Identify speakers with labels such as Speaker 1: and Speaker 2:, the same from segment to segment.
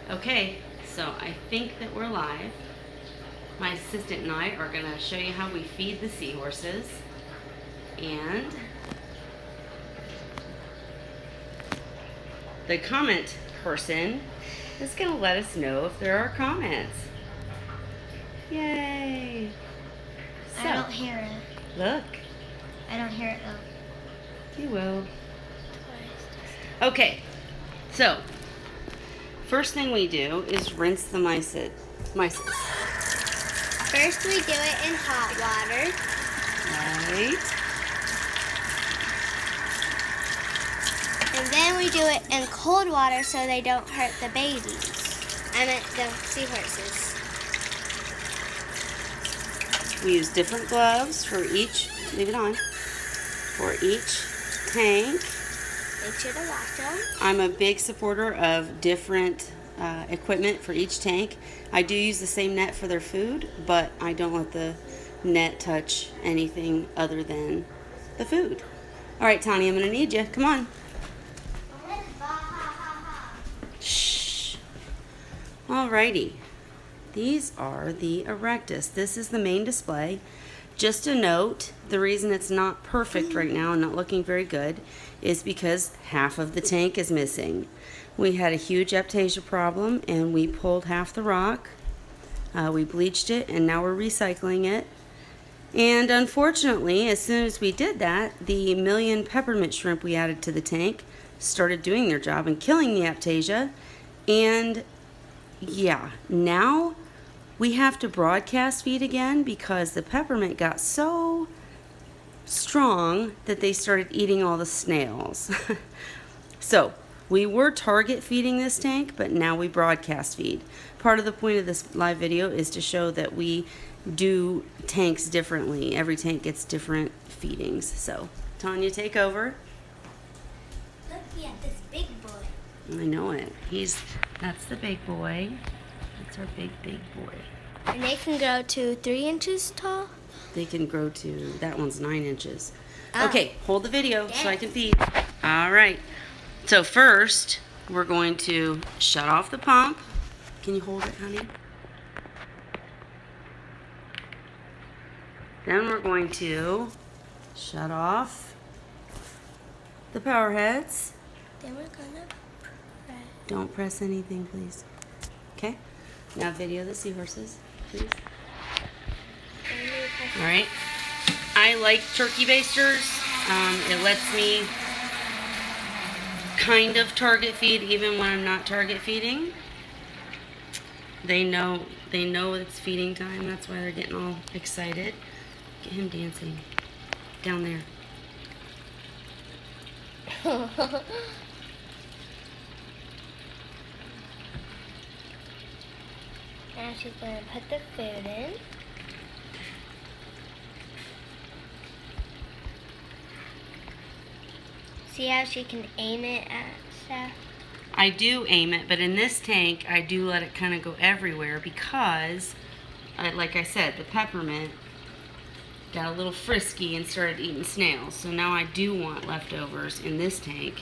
Speaker 1: Okay, so I think that we're live. My assistant and I are going to show you how we feed the seahorses. And the comment person is going to let us know if there are comments. Yay! So,
Speaker 2: I don't hear it.
Speaker 1: Look.
Speaker 2: I don't hear it though.
Speaker 1: You will. Okay, so first thing we do is rinse the mices.
Speaker 2: First we do it in hot water.
Speaker 1: Right.
Speaker 2: And then we do it in cold water so they don't hurt the babies. I meant the seahorses.
Speaker 1: We use different gloves for each, leave it on, for each tank.
Speaker 2: Make sure to wash them.
Speaker 1: I'm a big supporter of different equipment for each tank. I do use the same net for their food, but I don't let the net touch anything other than the food. All right, Tony, I'm going to need you. Come on. Shh. All righty. These are the Erectus. This is the main display. Just a note, the reason it's not perfect right now and not looking very good is because half of the tank is missing. We had a huge aptasia problem and we pulled half the rock. We bleached it and now we're recycling it. And unfortunately, as soon as we did that, the million peppermint shrimp we added to the tank started doing their job and killing the aptasia. And yeah, now we have to broadcast feed again because the peppermint got so strong that they started eating all the snails. So we were target feeding this tank, but now we broadcast feed. Part of the point of this live video is to show that we do tanks differently. Every tank gets different feedings. So Tanya, take over.
Speaker 2: Look at this big boy.
Speaker 1: I know it. That's the big boy. That's our big boy.
Speaker 2: And they can grow to 3 inches tall?
Speaker 1: They can grow to, that one's 9 inches.
Speaker 2: Oh.
Speaker 1: Okay, hold the video so I can feed. All right. So first, we're going to shut off the pump. Can you hold it, honey? Then we're going to shut off the power heads.
Speaker 2: Then we're gonna press.
Speaker 1: Don't press anything, please. Okay? Now video the seahorses, please. All right. I like turkey basters. It lets me kind of target feed even when I'm not target feeding. They know it's feeding time. That's why they're getting all excited. Get him dancing down there.
Speaker 2: Now she's going to put the food in. See how she can aim it at stuff?
Speaker 1: I do aim it, but in this tank, I do let it kind of go everywhere because, like I said, the peppermint got a little frisky and started eating snails. So now I do want leftovers in this tank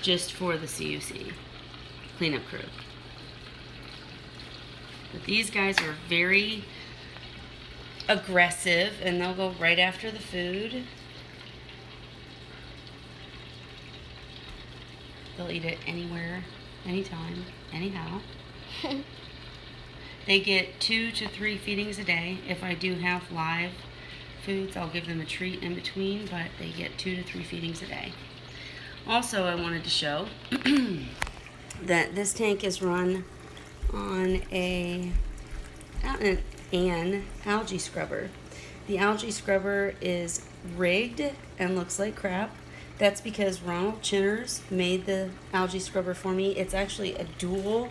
Speaker 1: just for the CUC cleanup crew. But these guys are very aggressive and they'll go right after the food. They'll eat it anywhere, anytime, anyhow. They get 2 to 3 feedings a day. If I do have live foods, I'll give them a treat in between, but they get 2 to 3 feedings a day. Also, I wanted to show that this tank is run on an algae scrubber. The algae scrubber is rigged and looks like crap. That's because Ronald Chinners made the algae scrubber for me. It's actually a dual.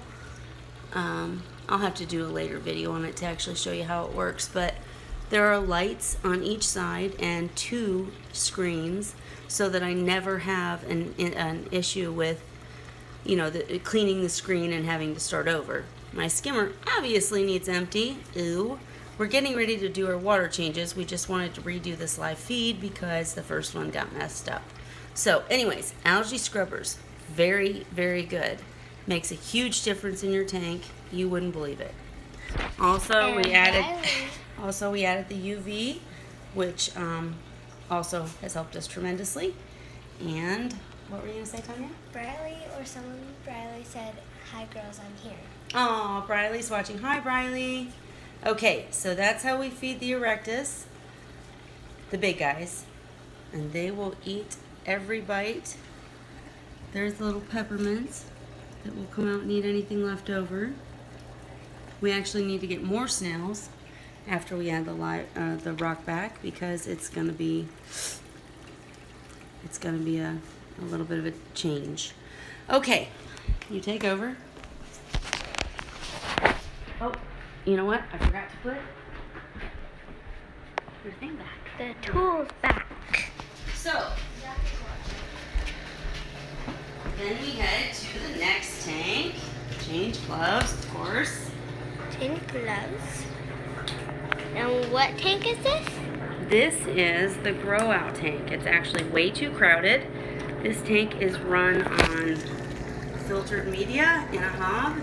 Speaker 1: I'll have to do a later video on it to actually show you how it works. But there are lights on each side and 2 screens so that I never have an issue with, you know, cleaning the screen and having to start over. My skimmer obviously needs empty. Ooh. We're getting ready to do our water changes. We just wanted to redo this live feed because the first one got messed up. So anyways, algae scrubbers, very, very good. Makes a huge difference in your tank. You wouldn't believe it. Also, we
Speaker 2: And
Speaker 1: added the UV, which also has helped us tremendously. And what were you gonna say, Tanya?
Speaker 2: Briley said, "Hi girls, I'm here."
Speaker 1: Oh, Briley's watching. Hi, Briley. Okay, so that's how we feed the Erectus, the big guys, and they will eat every bite. There's the little peppermints that will come out and eat anything left over. We actually need to get more snails after we add the rock back, because it's gonna be a little bit of a change. Okay, you take over. Oh, you know what? I forgot to put your thing back.
Speaker 2: The tools back.
Speaker 1: So, then we head to the next tank. Change gloves, of course.
Speaker 2: Change gloves. And what tank is this?
Speaker 1: This is the grow out tank. It's actually way too crowded. This tank is run on filtered media in a hob,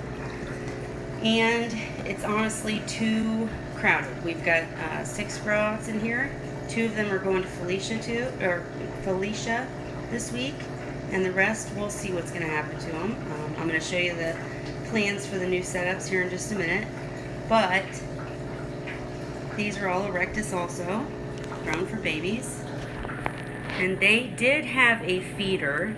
Speaker 1: and it's honestly too crowded. We've got 6 grow outs in here. 2 of them are going to Felicia this week, and the rest, we'll see what's going to happen to them. I'm going to show you the plans for the new setups here in just a minute, but these are all Erectus also, grown for babies. And they did have a feeder,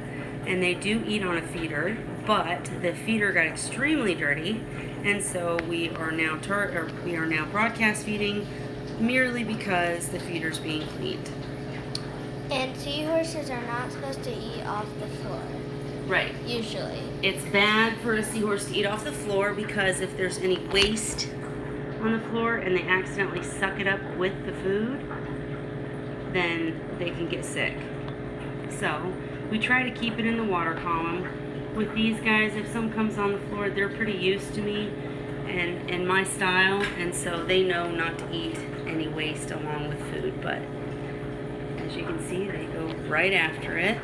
Speaker 1: and they do eat on a feeder, but the feeder got extremely dirty, and so we are now broadcast feeding merely because the feeder's being cleaned.
Speaker 2: And seahorses are not supposed to eat off the floor.
Speaker 1: Right.
Speaker 2: Usually.
Speaker 1: It's bad for a seahorse to eat off the floor, because if there's any waste on the floor and they accidentally suck it up with the food, then they can get sick. So we try to keep it in the water column. With these guys, if some comes on the floor, they're pretty used to me and my style, and so they know not to eat any waste along with food. But as you can see, they go right after it.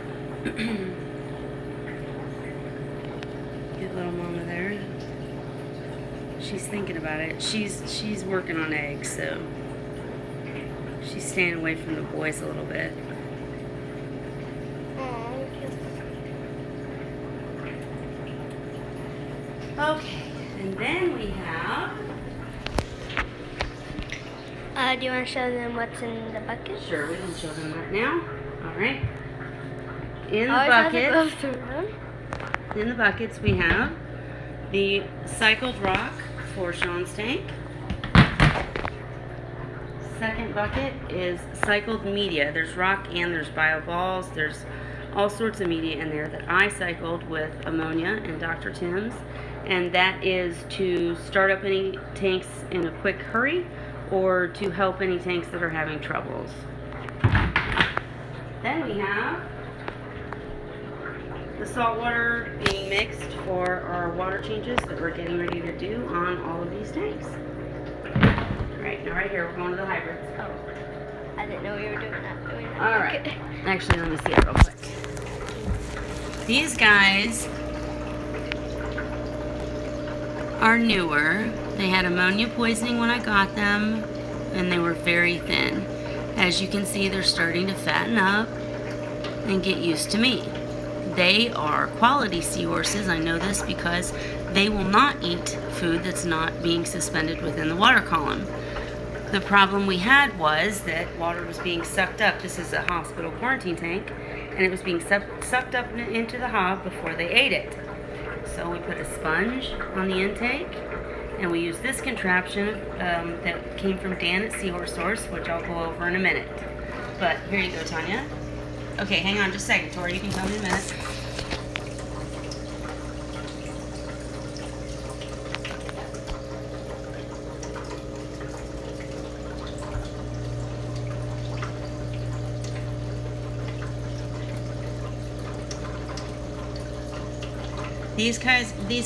Speaker 1: Good little mama there. She's thinking about it. She's working on eggs, so she's staying away from the boys a little bit. Okay, and then we have...
Speaker 2: do you want to show them what's in the bucket?
Speaker 1: Sure, we can show them that now. All right. In the buckets we have the cycled rock for Sean's tank. Second bucket is cycled media. There's rock and there's bio balls. There's all sorts of media in there that I cycled with ammonia and Dr. Tim's, and that is to start up any tanks in a quick hurry or to help any tanks that are having troubles. Then we have the salt water being mixed for our water changes that we're getting ready to do on all of these tanks. Right, now right here, we're going to the hybrids.
Speaker 2: Oh, I didn't know you were doing that.
Speaker 1: All right. Actually, let me see it real quick. These guys are newer. They had ammonia poisoning when I got them, and they were very thin. As you can see, they're starting to fatten up and get used to me. They are quality seahorses. I know this because they will not eat food that's not being suspended within the water column. The problem we had was that water was being sucked up. This is a hospital quarantine tank, and it was being sucked up into the hob before they ate it. So we put a sponge on the intake, and we used this contraption that came from Dan at Seahorse Source, which I'll go over in a minute. But here you go, Tanya. Okay, hang on just a second, Tori. You can tell me in a minute. These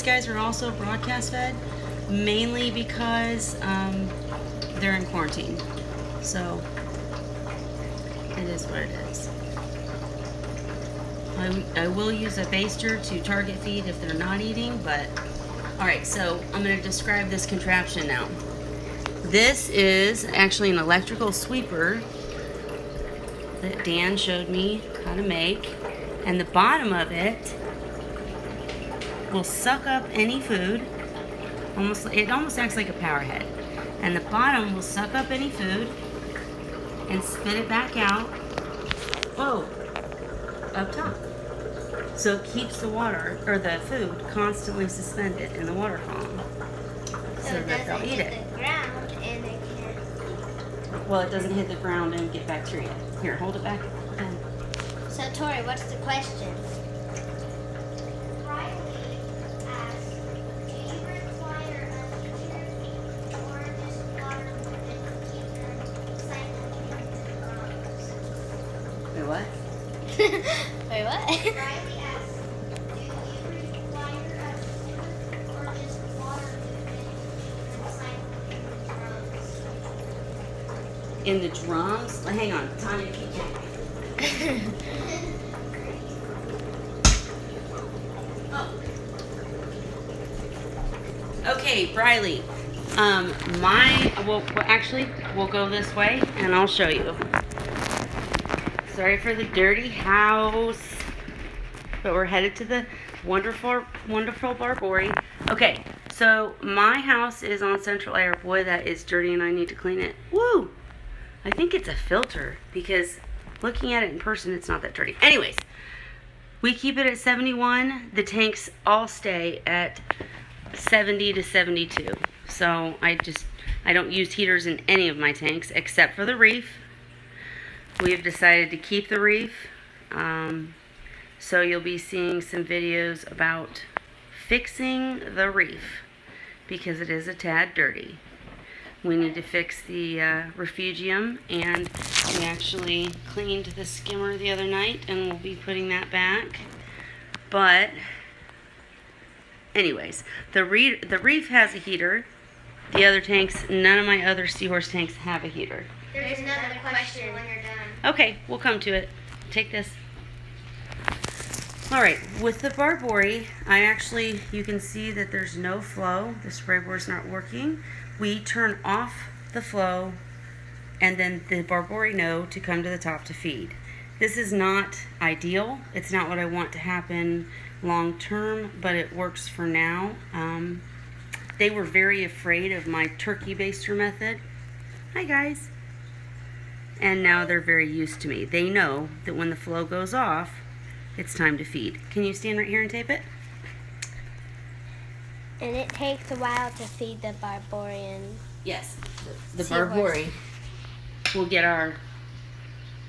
Speaker 1: guys are also broadcast fed, mainly because they're in quarantine. So it is what it is. I will use a baster to target feed if they're not eating, but all right, so I'm going to describe this contraption now. This is actually an electrical sweeper that Dan showed me how to make, and the bottom of it will suck up any food. It almost acts like a power head, and the bottom will suck up any food and spit it back out. Whoa, up top. So it keeps the water or the food constantly suspended in the water column,
Speaker 2: So it
Speaker 1: that they'll
Speaker 2: doesn't
Speaker 1: eat
Speaker 2: hit
Speaker 1: it.
Speaker 2: the ground and it can't.
Speaker 1: Well, it doesn't hit the ground and get bacteria. Here, hold it back.
Speaker 2: So Tori, what's the question?
Speaker 1: Wait, what?
Speaker 2: Wait, what?
Speaker 3: Riley asks, do you require a sewer or just water movement and cycling
Speaker 1: In the drums? Hang on, Tanya, keep going. Oh. Okay, Briley. We'll go this way and I'll show you. Sorry for the dirty house, but we're headed to the wonderful Barbori. Okay, so my house is on central air. Boy, that is dirty and I need to clean it. Woo! I think it's a filter because looking at it in person, it's not that dirty. Anyways, we keep it at 71. The tanks all stay at 70 to 72. So I don't use heaters in any of my tanks except for the reef. We've decided to keep the reef. So you'll be seeing some videos about fixing the reef because it is a tad dirty. We need to fix the refugium, and we actually cleaned the skimmer the other night and we'll be putting that back. But anyways, the reef has a heater. The other tanks, none of my other Seahorse tanks have a heater.
Speaker 3: There's another question when you're done.
Speaker 1: Okay, we'll come to it. Take this. All right, with the Barbori, you can see that there's no flow. The spray board's not working. We turn off the flow, and then the Barbori know to come to the top to feed. This is not ideal. It's not what I want to happen long term, but it works for now. They were very afraid of my turkey baster method. Hi, guys. And now they're very used to me. They know that when the flow goes off, it's time to feed. Can you stand right here and tape it?
Speaker 2: And it takes a while to feed the Barbarian.
Speaker 1: Yes. The
Speaker 2: Seahorse.
Speaker 1: Barbori. We'll get our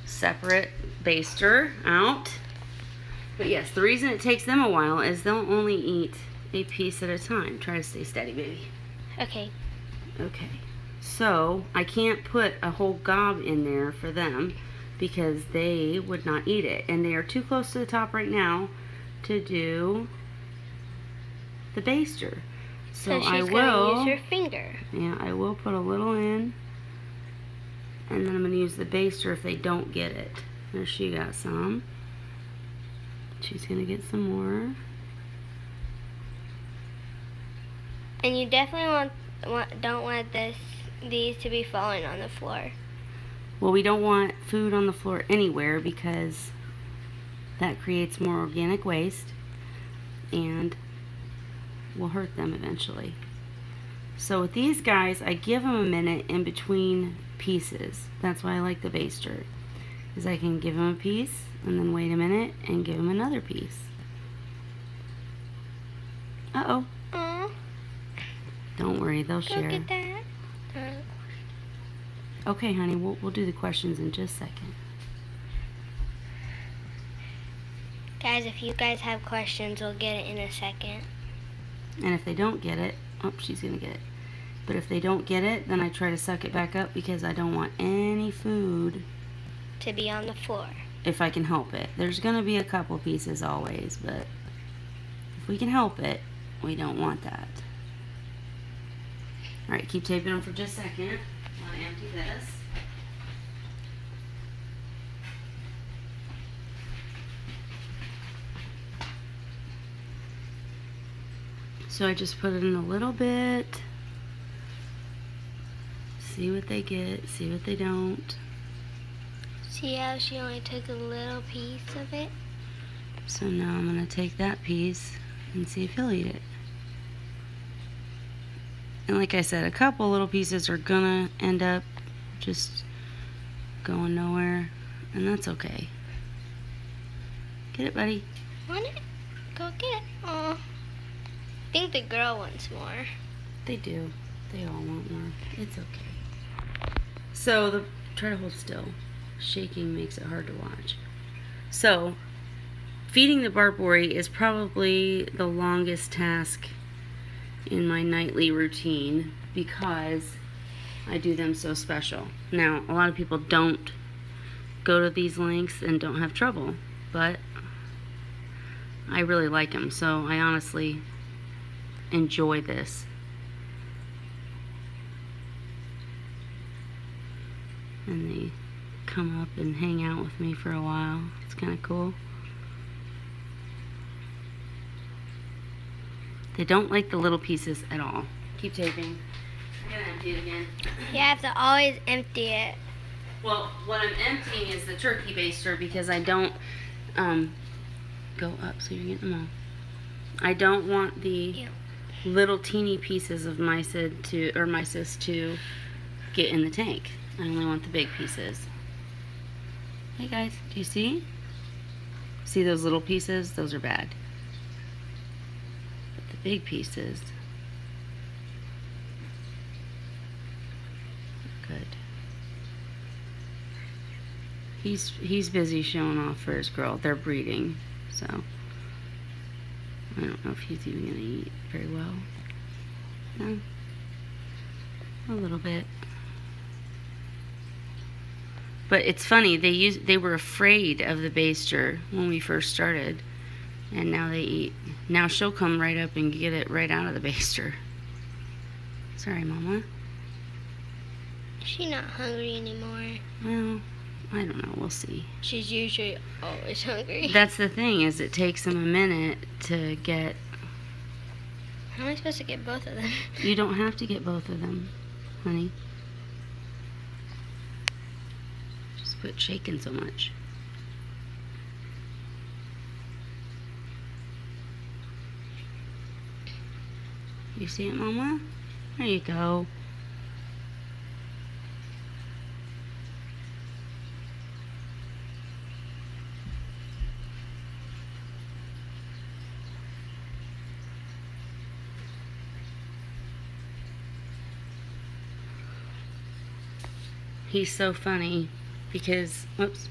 Speaker 1: separate baster out. But yes, the reason it takes them a while is they'll only eat a piece at a time. Try to stay steady, baby.
Speaker 2: Okay.
Speaker 1: Okay. So, I can't put a whole gob in there for them because they would not eat it. And they are too close to the top right now to do the baster. So I
Speaker 2: she's
Speaker 1: will
Speaker 2: gonna use her finger.
Speaker 1: Yeah, I will put a little in. And then I'm going to use the baster if they don't get it. There, she got some. She's going to get some more.
Speaker 2: And you definitely don't want these to be falling on the floor.
Speaker 1: Well, we don't want food on the floor anywhere because that creates more organic waste and will hurt them eventually. So with these guys, I give them a minute in between pieces. That's why I like the baster, is I can give them a piece and then wait a minute and give them another piece. Uh-oh.
Speaker 2: Aw.
Speaker 1: Don't worry, they'll
Speaker 2: Look
Speaker 1: share.
Speaker 2: at that.
Speaker 1: Okay, honey, we'll do the questions in just a second.
Speaker 2: Guys, if you guys have questions, we'll get it in a second.
Speaker 1: And if they don't get it, oh, she's gonna get it. But if they don't get it, then I try to suck it back up because I don't want any food
Speaker 2: To be on the floor.
Speaker 1: if I can help it. There's gonna be a couple pieces always, but if we can help it, we don't want that. Alright, keep taping them for just a second. I'm gonna empty this. So I just put in a little bit. See what they get, see what they don't.
Speaker 2: See how she only took a little piece of it?
Speaker 1: So now I'm gonna take that piece and see if he'll eat it. And like I said, a couple little pieces are gonna end up just going nowhere, and that's okay. Get it, buddy.
Speaker 2: Want it? Go get it. Aw. I think the girl wants more.
Speaker 1: They do. They all want more. It's okay. So try to hold still. Shaking makes it hard to watch. So feeding the Barbary is probably the longest task in my nightly routine because I do them so special. Now, a lot of people don't go to these lengths and don't have trouble, but I really like them, so I honestly enjoy this. And they come up and hang out with me for a while. It's kind of cool. They don't like the little pieces at all. Keep taping. I'm gonna empty it again.
Speaker 2: You have to always empty it.
Speaker 1: Well, what I'm emptying is the turkey baster because I don't go up so you're getting them all. I don't want the little teeny pieces of mysid to get in the tank. I only want the big pieces. Hey guys, do you see? See those little pieces? Those are bad. But the big pieces are good. He's busy showing off for his girl. They're breeding, so I don't know if he's even gonna eat very well. No, a little bit. But it's funny, they were afraid of the baster when we first started, and now they eat. Now she'll come right up and get it right out of the baster. Sorry, Mama.
Speaker 2: She's not hungry anymore.
Speaker 1: Well, I don't know. We'll see.
Speaker 2: She's usually always hungry.
Speaker 1: That's the thing, is it takes them a minute to get.
Speaker 2: How am I supposed to get both of them?
Speaker 1: You don't have to get both of them, honey. Just quit shaking so much. You see it, Mama? There you go. He's so funny because, whoops.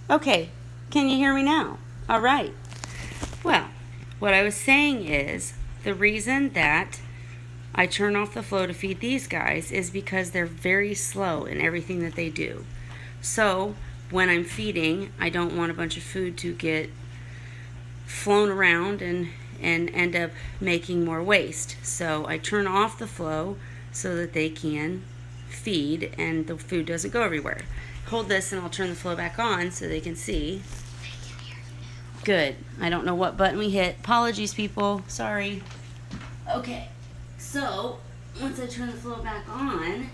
Speaker 1: Okay, can you hear me now? All right. Well, what I was saying is the reason that I turn off the flow to feed these guys is because they're very slow in everything that they do. So when I'm feeding, I don't want a bunch of food to get flown around and end up making more waste. So I turn off the flow so that they can feed and the food doesn't go everywhere. Hold this and I'll turn the flow back on so they can see. Good. I don't know what button we hit. Apologies, people. Sorry. Okay. So once I turn the flow back on,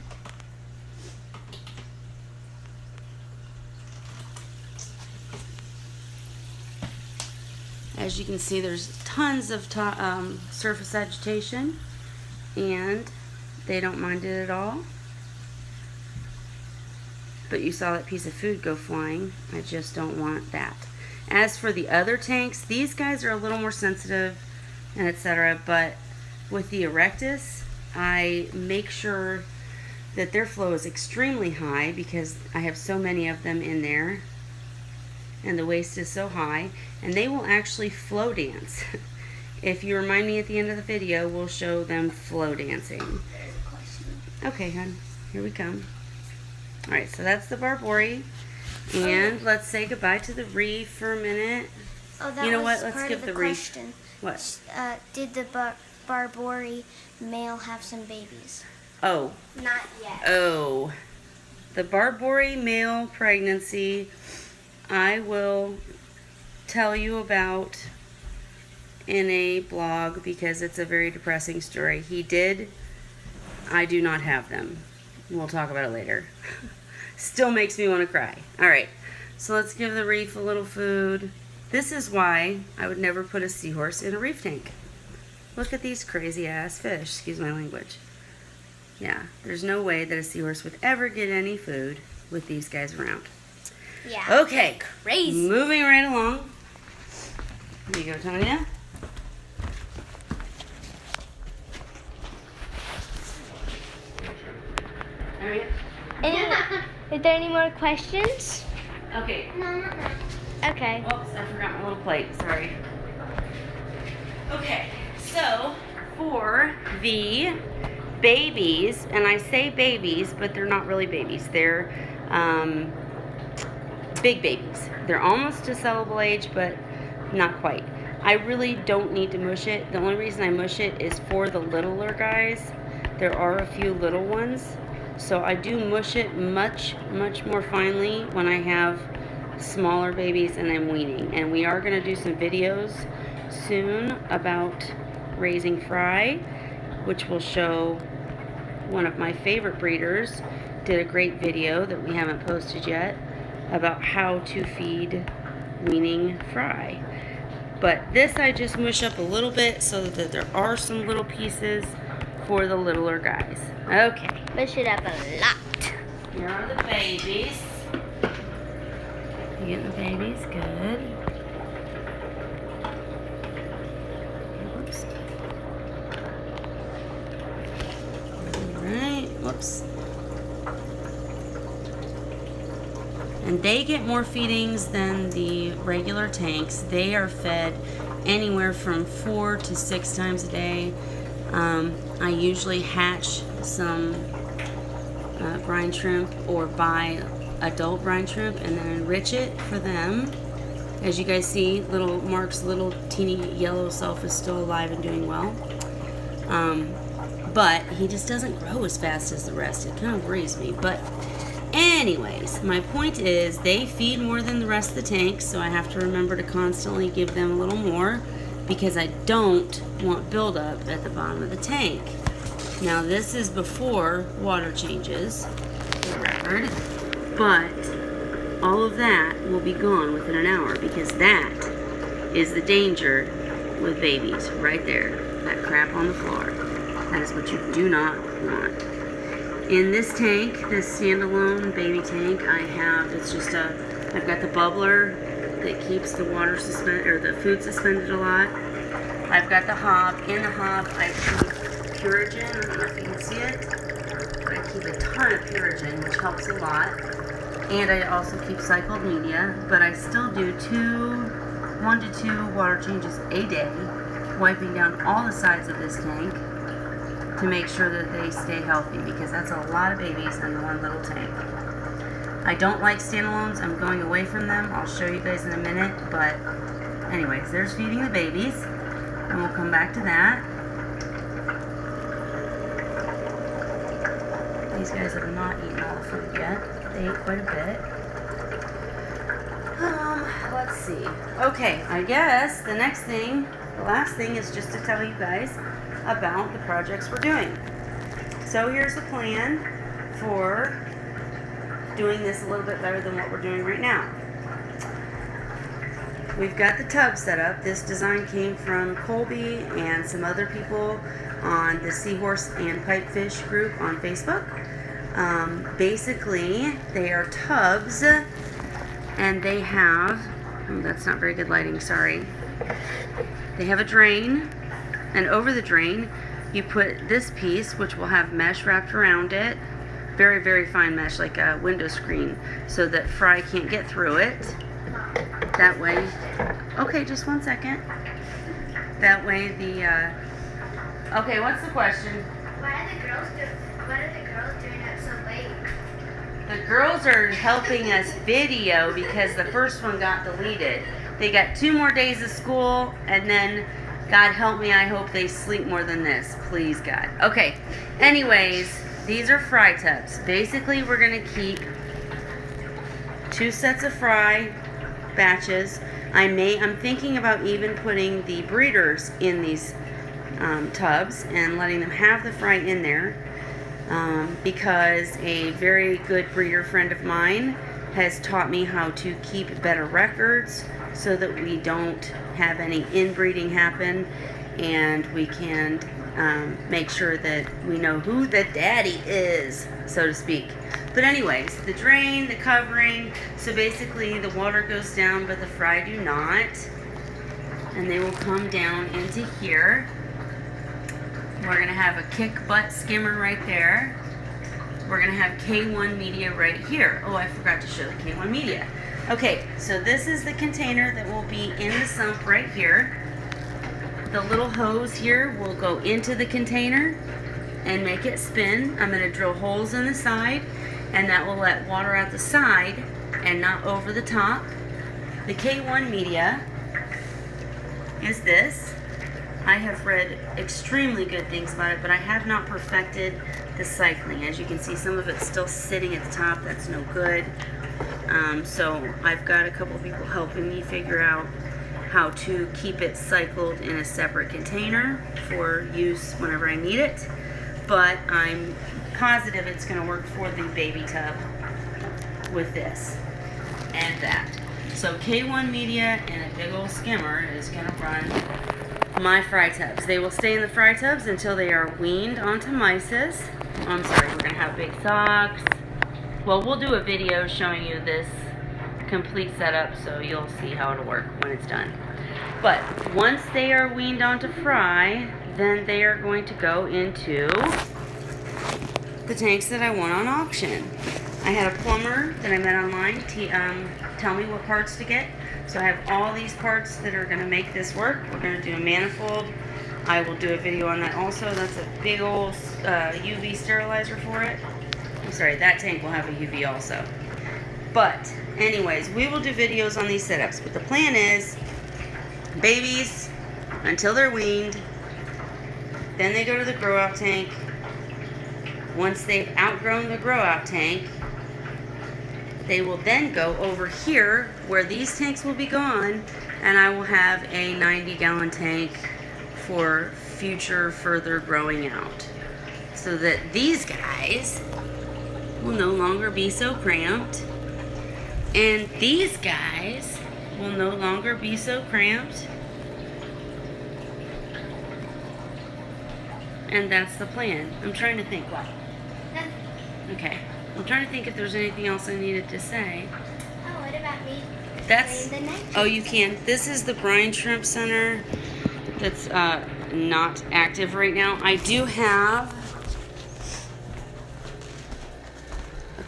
Speaker 1: as you can see, there's tons of surface agitation, and they don't mind it at all. But you saw that piece of food go flying. I just don't want that. As for the other tanks, these guys are a little more sensitive and etc. But with the Erectus, I make sure that their flow is extremely high because I have so many of them in there. And the waste is so high, and they will actually flow dance. If you remind me at the end of the video, we'll show them flow dancing.
Speaker 3: There's a question.
Speaker 1: Okay, hon, here we come. All right, so that's the Barbori, and let's say goodbye to the reef for a minute.
Speaker 3: Oh, that
Speaker 1: You know
Speaker 3: was
Speaker 1: what? Let's
Speaker 3: part
Speaker 1: skip
Speaker 3: of
Speaker 1: the
Speaker 3: the
Speaker 1: reef.
Speaker 3: question.
Speaker 1: What?
Speaker 3: Did the Barbori male have some babies?
Speaker 1: Oh,
Speaker 3: Not yet.
Speaker 1: oh, the Barbori male pregnancy, I will tell you about in a blog because it's a very depressing story. He did. I do not have them. We'll talk about it later. Still makes me want to cry. All right, so let's give the reef a little food. This is why I would never put a seahorse in a reef tank. Look at these crazy ass fish. Excuse my language. Yeah, there's no way that a seahorse would ever get any food with these guys around.
Speaker 3: Yeah.
Speaker 1: Okay,
Speaker 3: Crazy.
Speaker 1: moving right along. Here you go, Tanya. All right.
Speaker 2: Is there any more questions?
Speaker 1: Okay.
Speaker 3: No.
Speaker 2: Okay.
Speaker 1: Oops, I forgot my little plate. Sorry. Okay, so for the babies, and I say babies, but they're not really babies. They're big babies. They're almost to sellable age, but not quite. I really don't need to mush it. The only reason I mush it is for the littler guys. There are a few little ones, so I do mush it much more finely when I have smaller babies and I'm weaning. And we are going to do some videos soon about raising fry, which will show one of my favorite breeders did a great video that we haven't posted yet about how to feed weaning fry. But this I just mush up a little bit so that there are some little pieces for the littler guys. Okay.
Speaker 2: Push it up a lot.
Speaker 1: Here are the babies. You getting the babies? Good. Whoops. Alright, whoops. And they get more feedings than the regular tanks. They are fed anywhere from 4 to 6 times a day. I usually hatch some brine shrimp or buy adult brine shrimp and then enrich it for them. As you guys see, little Mark's little teeny yellow self is still alive and doing well. But he just doesn't grow as fast as the rest. It kind of worries me. But anyways, my point is they feed more than the rest of the tank, so I have to remember to constantly give them a little more because I don't want buildup at the bottom of the tank. Now this is before water changes, for the record, but all of that will be gone within an hour because that is the danger with babies right there. That crap on the floor. That is what you do not want. In this tank, this standalone baby tank, I've got the bubbler that keeps the water suspended, or the food suspended a lot. I've got the hob. In the hob, I keep Purigen. I don't know if you can see it. I keep a ton of Purigen, which helps a lot. And I also keep cycled media, but I still do 1 to 2 water changes a day, wiping down all the sides of this tank to make sure that they stay healthy, because that's a lot of babies in one little tank. I don't like standalones. I'm going away from them. I'll show you guys in a minute, but anyways, there's feeding the babies, and we'll come back to that. These guys have not eaten all the food yet. They ate quite a bit. Let's see. Okay, I guess the last thing is just to tell you guys about the projects we're doing. So here's the plan for doing this a little bit better than what we're doing right now. We've got the tub set up. This design came from Colby and some other people on the Seahorse and Pipefish group on Facebook. Basically, they are tubs, and they have, that's not very good lighting, sorry. They have a drain, and over the drain, you put this piece, which will have mesh wrapped around it. Very, very fine mesh, like a window screen, so that fry can't get through it. That way, okay, just 1 second. That way okay, what's the question?
Speaker 3: What are the girls doing up so late?
Speaker 1: The girls are helping us video because the first one got deleted. They got 2 more days of school, and then, God help me, I hope they sleep more than this. Please, God. Okay, anyways, these are fry tubs. Basically, we're going to keep 2 sets of fry batches. I'm thinking about even putting the breeders in these tubs and letting them have the fry in there, because a very good breeder friend of mine has taught me how to keep better records so that we don't have any inbreeding happen, and we can make sure that we know who the daddy is, so to speak. But anyways, the drain, the covering, so basically the water goes down but the fry do not, and they will come down into here. We're going to have a kick butt skimmer right there. We're going to have K1 media right here. Oh, I forgot to show the K1 media. Okay, so this is the container that will be in the sump right here. The little hose here will go into the container and make it spin. I'm going to drill holes in the side, and that will let water out the side and not over the top. The K1 media is this. I have read extremely good things about it, but I have not perfected the cycling. As you can see, some of it's still sitting at the top. That's no good. So I've got a couple people helping me figure out how to keep it cycled in a separate container for use whenever I need it. But I'm positive it's going to work for the baby tub with this and that. So K1 media and a big old skimmer is going to run my fry tubs. They will stay in the fry tubs until they are weaned onto mysis. Oh, I'm sorry, we're going to have big socks. Well, we'll do a video showing you this complete setup so you'll see how it'll work when it's done. But once they are weaned onto fry, then they are going to go into the tanks that I want on auction. I had a plumber that I met online tell me what parts to get. So I have all these parts that are going to make this work. We're going to do a manifold. I will do a video on that also. That's a big old UV sterilizer for it. I'm sorry, that tank will have a UV also. But anyways, we will do videos on these setups. But the plan is, babies, until they're weaned, then they go to the grow out tank. Once they've outgrown the grow out tank, they will then go over here where these tanks will be gone, and I will have a 90-gallon tank for future further growing out, so that these guys will no longer be so cramped, and these guys will no longer be so cramped. And that's the plan. I'm trying to think what. Okay. I'm trying to think if there's anything else I needed to say.
Speaker 3: Oh, what about me?
Speaker 1: That's,
Speaker 3: The night
Speaker 1: oh, you can. This is the Brine Shrimp Center that's not active right now. I do have,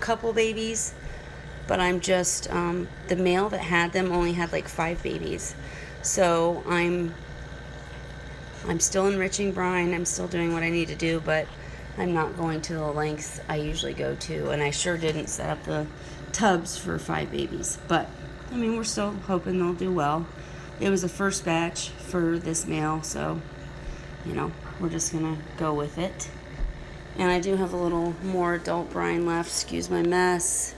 Speaker 1: 2 babies but I'm just, the male that had them only had like 5 babies. So I'm still enriching brine. I'm still doing what I need to do, but I'm not going to the lengths I usually go to. And I sure didn't set up the tubs for 5 babies. But, I mean, we're still hoping they'll do well. It was the first batch for this male, so, you know, we're just going to go with it. And I do have a little more adult brine left. Excuse my mess.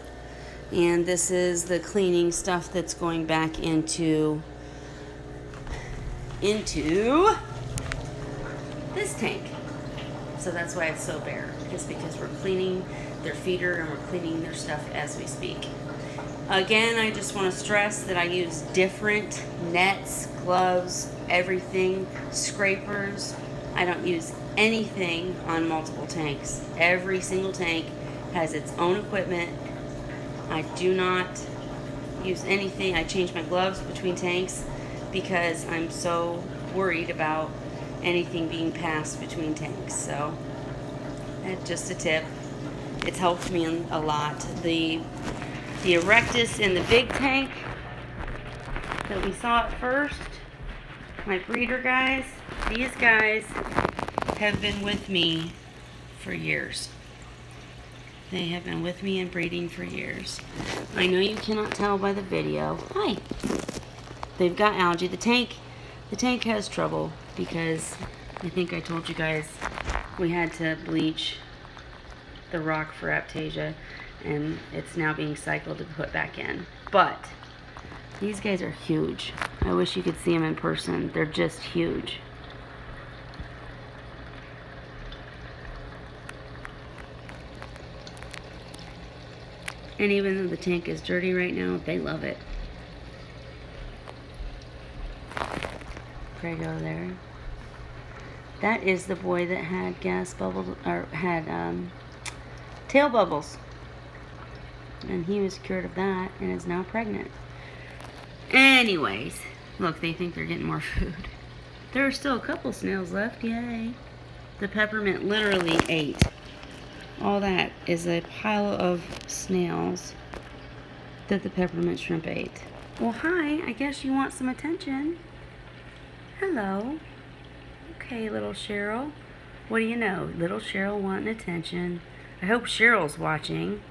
Speaker 1: And this is the cleaning stuff that's going back into this tank. So that's why it's so bare, is because we're cleaning their feeder and we're cleaning their stuff as we speak. Again, I just want to stress that I use different nets, gloves, everything, scrapers. I don't use anything on multiple tanks. Every single tank has its own equipment. I do not use anything. I change my gloves between tanks because I'm so worried about anything being passed between tanks. So that's just a tip. It's helped me a lot. The Erectus in the big tank that we saw at first, my breeder guys, these guys have been with me for years. They have been with me in breeding for years. I know you cannot tell by the video. Hi. They've got algae. The tank has trouble because I think I told you guys we had to bleach the rock for Aptasia, and it's now being cycled to put back in. But these guys are huge. I wish you could see them in person. They're just huge. And even though the tank is dirty right now, they love it. Prego there. That is the boy that had gas bubbles, or had tail bubbles. And he was cured of that and is now pregnant. Anyways, look, they think they're getting more food. There are still a couple snails left, yay. The peppermint literally ate. All that is a pile of snails that the peppermint shrimp ate. Well, hi, I guess you want some attention. Hello. Okay, little Cheryl. What do you know? Little Cheryl wanting attention. I hope Cheryl's watching.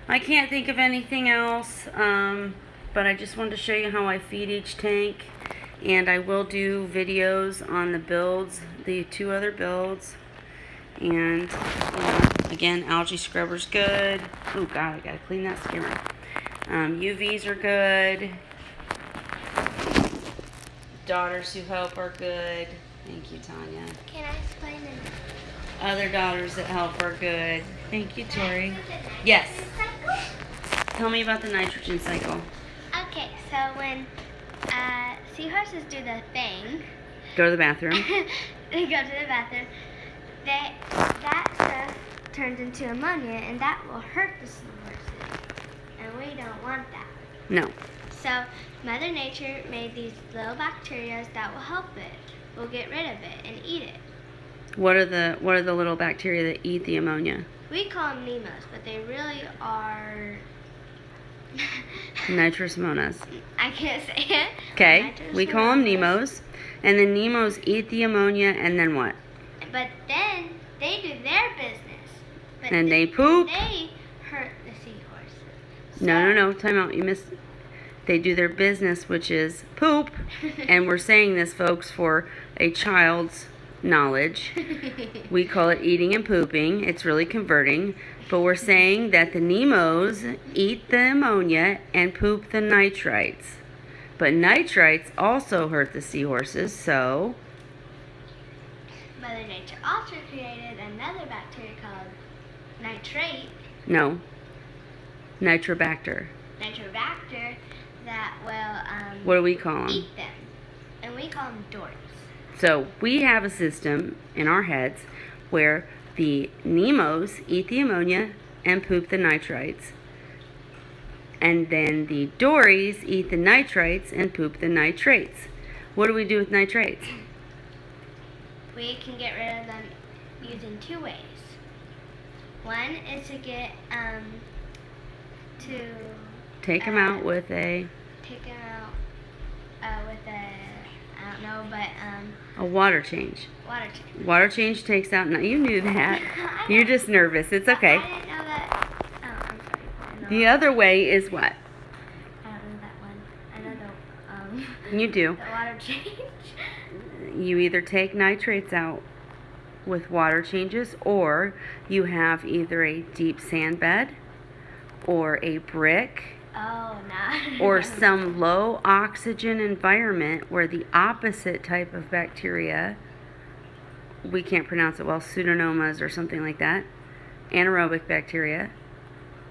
Speaker 1: I can't think of anything else, but I just wanted to show you how I feed each tank. And I will do videos on the builds, the 2 other builds. And, again, algae scrubber's good. Oh, God, I gotta clean that skimmer. UVs are good. Daughters who help are good. Thank you, Tanya.
Speaker 2: Can I explain it?
Speaker 1: Other daughters that help are good. Thank you, Tori. Yes. Tell me about the nitrogen cycle.
Speaker 2: Okay, so when seahorses do the thing,
Speaker 1: Go to the bathroom.
Speaker 2: they go to the bathroom, that stuff turns into ammonia, and that will hurt the seahorses. And we don't want that.
Speaker 1: No.
Speaker 2: So Mother Nature made these little bacteria that will help it. We'll get rid of it and eat it.
Speaker 1: What are the little bacteria that eat the ammonia?
Speaker 2: We call them Nemos, but they really are
Speaker 1: Nitrous monas.
Speaker 2: I can't say it.
Speaker 1: Okay, we call them Nemos. And then Nemos eat the ammonia, and then what?
Speaker 2: But then they do their business. But
Speaker 1: And they poop.
Speaker 2: They hurt the seahorses.
Speaker 1: No, time out. You missed. They do their business, which is poop. And we're saying this, folks, for a child's knowledge. We call it eating and pooping. It's really converting. But we're saying that the Nemos eat the ammonia and poop the nitrites. But nitrites also hurt the seahorses, so...
Speaker 2: Mother Nature also created another bacteria called nitrate.
Speaker 1: No. Nitrobacter.
Speaker 2: Nitrobacter that will
Speaker 1: What do we call them?
Speaker 2: eat them. And we call them dories.
Speaker 1: So we have a system in our heads where the Nemos eat the ammonia and poop the nitrites. And then the dories eat the nitrites and poop the nitrates. What do we do with nitrates?
Speaker 2: We can get rid of them using 2 ways. One is to get to
Speaker 1: Take them out with a
Speaker 2: take them out with a, I don't know, but
Speaker 1: water change.
Speaker 2: water change.
Speaker 1: Water change takes out. No, you knew that.
Speaker 2: I
Speaker 1: You're
Speaker 2: know.
Speaker 1: just nervous. It's okay.
Speaker 2: I didn't know that. Oh, I'm sorry. I didn't know
Speaker 1: The other way is what?
Speaker 2: I don't know that one. I know the
Speaker 1: You do.
Speaker 2: the water change.
Speaker 1: You either take nitrates out with water changes, or you have either a deep sand bed or a brick
Speaker 2: Oh, nah.
Speaker 1: or some low oxygen environment where the opposite type of bacteria, we can't pronounce it well, pseudomonas or something like that, anaerobic bacteria,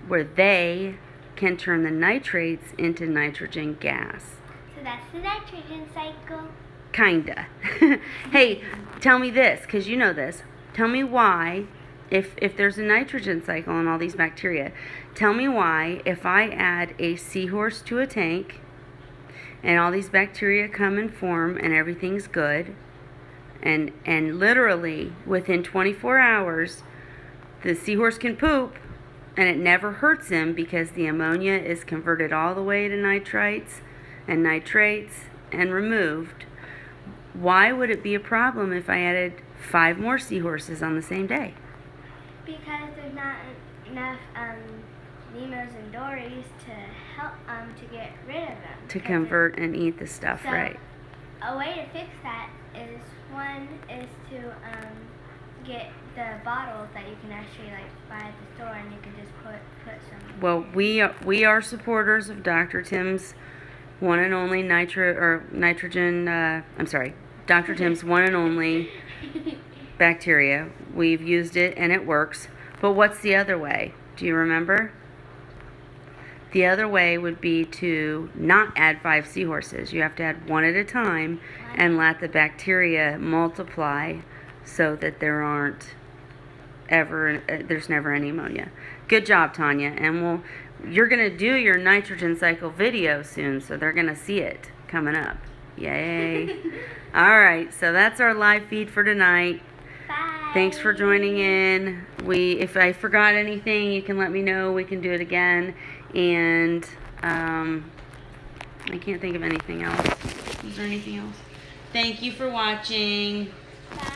Speaker 1: where they can turn the nitrates into nitrogen gas.
Speaker 2: So that's the nitrogen cycle.
Speaker 1: Kinda. Hey, tell me this, because you know this. Tell me why, if there's a nitrogen cycle in all these bacteria, tell me why if I add a seahorse to a tank and all these bacteria come and form and everything's good, and literally within 24 hours the seahorse can poop and it never hurts him because the ammonia is converted all the way to nitrites and nitrates and removed. Why would it be a problem if I added 5 more seahorses on the same day?
Speaker 2: Because there's not enough Nemos and Dories to help to get rid of them.
Speaker 1: To convert and eat the stuff,
Speaker 2: So,
Speaker 1: right?
Speaker 2: A way to fix that is to get the bottles that you can actually buy at the store, and you can just put some.
Speaker 1: Well, we are supporters of Dr. Tim's one and only nitrogen. I'm sorry, Dr. Tim's one and only bacteria. We've used it and it works. But what's the other way? Do you remember? The other way would be to not add 5 seahorses. You have to add 1 at a time and let the bacteria multiply so that there's never any ammonia. Good job, Tanya. And you're going to do your nitrogen cycle video soon, so they're going to see it coming up. Yay. All right, so that's our live feed for tonight.
Speaker 2: Bye.
Speaker 1: Thanks for joining in. If I forgot anything, you can let me know. We can do it again. And I can't think of anything else. Is there anything else? Thank you for watching.
Speaker 2: Bye.